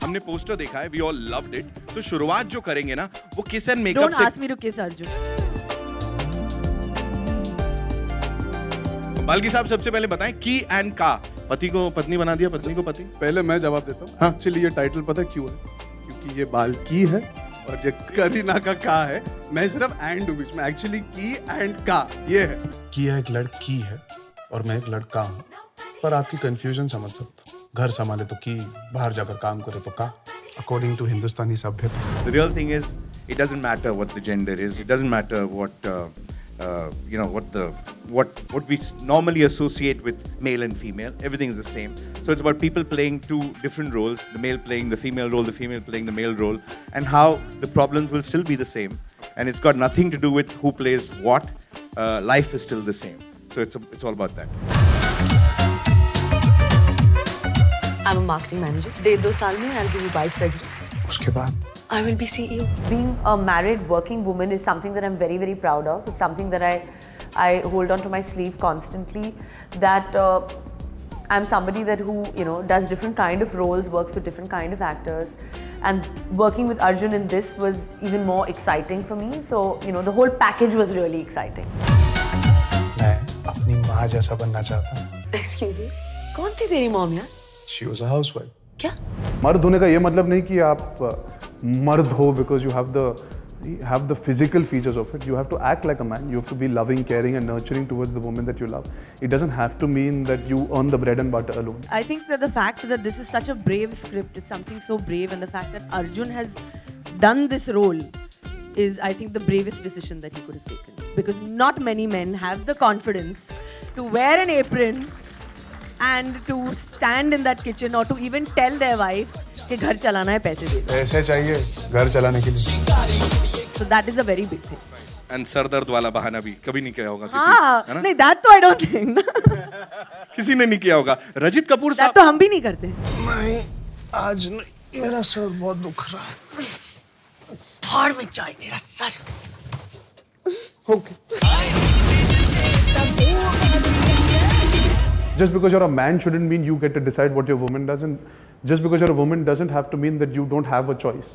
हमने पोस्टर देखा है, वी ऑल लव्ड इट। तो शुरुआत जो करेंगे ना वो किस एंड मेकअप से। Don't ask me to kiss Arjun. Balki साहब सबसे पहले बताएं की एंड का। पति को पत्नी बना दिया, पत्नी को पति। पहले मैं जवाब देता हूँ। हाँ। एक्चुअली ये टाइटल पता है क्यों है? क्योंकि ये बाल्की है और ये करीना का है। मैं सिर्फ एंड हूँ बीच में। एक्चुअली की एंड का ये है। किया एक लड़की है और मैं एक लड़का हूँ, पर आपकी कंफ्यूजन समझ सकता हूँ। घर संभाले तो की, बाहर जाकर काम करे तो का, अकॉर्डिंग टू हिंदुस्तानी सभ्यता। The real thing is, it doesn't matter what the gender is. It doesn't matter what what we normally associate with male and female. Everything is the same. So it's about people playing two different roles: the male playing the female role, the female playing the male role, and how the problems will still be the same. And it's got nothing to do with who plays what. Life is still the same. So it's all about that. I'm a marketing manager. 1.5-2 साल में I'll be vice president. उसके बाद I will be CEO. Being a married working woman is something that I'm very, very proud of. It's something that I hold on to my sleeve constantly. That I'm somebody that who does different kind of roles, works with different kind of actors, and working with Arjun in this was even more exciting for me. So the whole package was really exciting. मैं अपनी माँ जैसा बनना चाहता हूँ। Excuse me. कौन थी तेरी मॉम यार? She was a housewife. क्या? मर्द होने का ये मतलब नहीं कि आप मर्द हो because you have the physical features of it. You have to act like a man. You have to be loving, caring, and nurturing towards the woman that you love. It doesn't have to mean that you earn the bread and butter alone. I think that the fact that this is such a brave script, it's something so brave, and the fact that Arjun has done this role is, I think, the bravest decision that he could have taken. Because not many men have the confidence to wear an apron and to stand in that kitchen or to even tell their wife कि घर चलाना है, पैसे दे दो. पैसे चाहिए घर चलाने के लिए। So that is a very big thing. And sir दर्द वाला बहाना भी कभी नहीं किया होगा किसी, हाँ, है ना? नहीं, that तो I don't think. किसी ने नहीं किया होगा। रजित कपूर that साहब तो हम भी नहीं करते. नहीं, आज नहीं, मेरा सर बहुत दुख रहा है। फाड़ में जाए तेरा sir. Okay. Just because you're a man shouldn't mean you get to decide what your woman does, and just because you're a woman doesn't have to mean that you don't have a choice.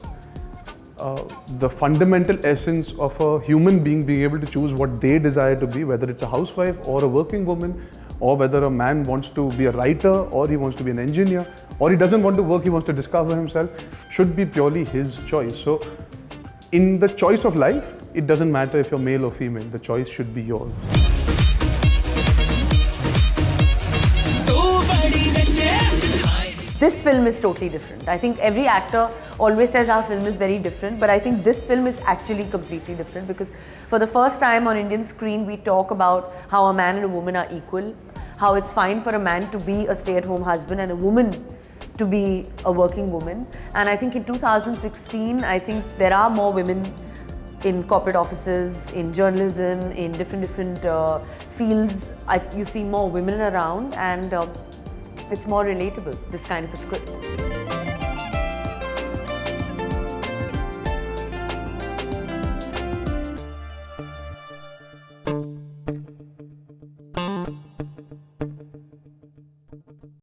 The fundamental essence of a human being being able to choose what they desire to be, whether it's a housewife or a working woman, or whether a man wants to be a writer or he wants to be an engineer, or he doesn't want to work, he wants to discover himself, should be purely his choice. So in the choice of life, it doesn't matter if you're male or female, the choice should be yours. This film is totally different. I think every actor always says our film is very different, but I think this film is actually completely different because for the first time on Indian screen, we talk about how a man and a woman are equal, how it's fine for a man to be a stay-at-home husband and a woman to be a working woman. And I think in 2016, I think there are more women in corporate offices, in journalism, in different fields. You see more women around, and it's more relatable, this kind of a script.